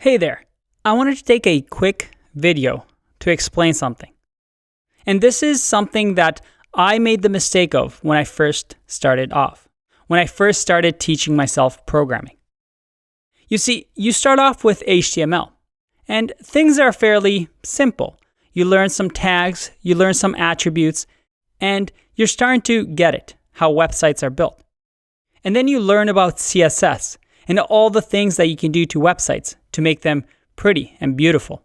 Hey there, I wanted to take a quick video to explain something. And this is something that I made the mistake of when I first started off, when I first started teaching myself programming. You see, you start off with HTML, and things are fairly simple. You learn some tags, you learn some attributes, and you're starting to get it, how websites are built. And then you learn about CSS and all the things that you can do to websites to make them pretty and beautiful.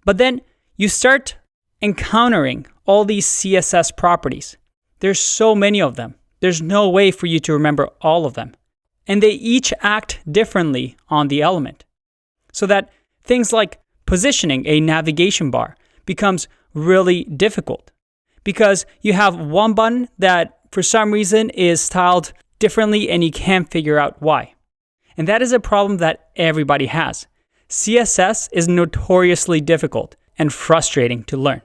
But then you start encountering all these CSS properties. There's so many of them. There's no way for you to remember all of them. And they each act differently on the element. So that things like positioning a navigation bar becomes really difficult because you have one button that for some reason is styled differently and you can't figure out why. And that is a problem that everybody has. CSS is notoriously difficult and frustrating to learn.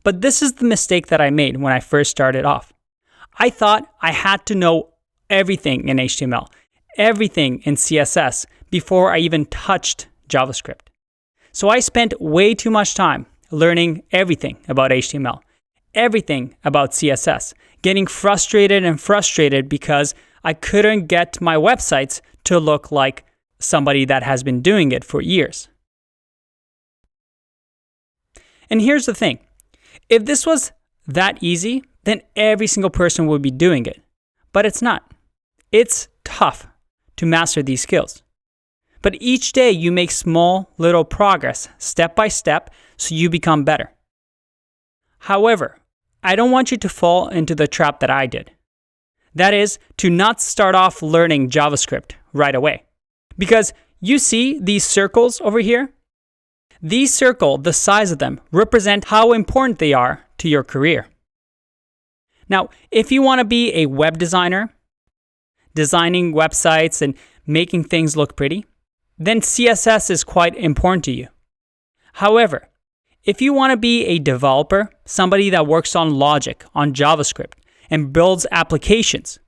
But this is the mistake that I made when I first started off. I thought I had to know everything in HTML, everything in CSS before I even touched JavaScript. So I spent way too much time learning everything about HTML, everything about CSS, getting frustrated because I couldn't get my websites to look like somebody that has been doing it for years. And here's the thing. If this was that easy, then every single person would be doing it. But it's not. It's tough to master these skills. But each day you make small little progress, step by step, so you become better. However, I don't want you to fall into the trap that I did. That is, to not start off learning JavaScript right away. Because you see these circles over here? These circles, the size of them, represent how important they are to your career. Now, if you want to be a web designer, designing websites and making things look pretty, then CSS is quite important to you. However, if you want to be a developer, somebody that works on logic, on JavaScript, and builds applications,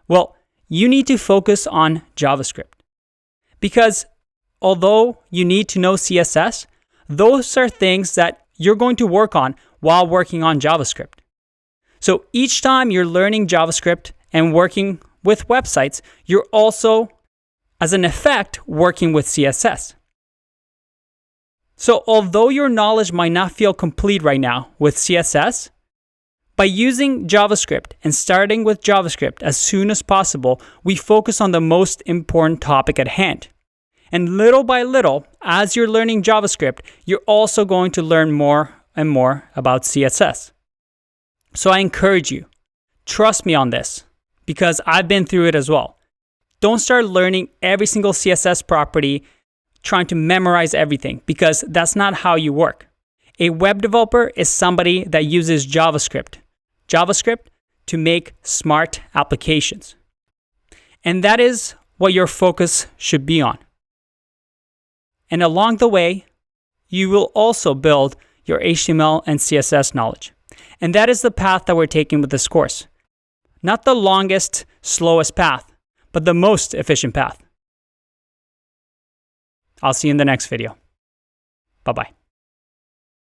well, you need to focus on JavaScript. Because although you need to know CSS, those are things that you're going to work on while working on JavaScript. So each time you're learning JavaScript and working with websites, you're also, as an effect, working with CSS. So although your knowledge might not feel complete right now with CSS, by using JavaScript and starting with JavaScript as soon as possible, we focus on the most important topic at hand. And little by little, as you're learning JavaScript, you're also going to learn more and more about CSS. So I encourage you, trust me on this, because I've been through it as well. Don't start learning every single CSS property, trying to memorize everything, because that's not how you work. A web developer is somebody that uses JavaScript to make smart applications. And that is what your focus should be on. And along the way, you will also build your HTML and CSS knowledge. And that is the path that we're taking with this course. Not the longest, slowest path, but the most efficient path. I'll see you in the next video. Bye-bye.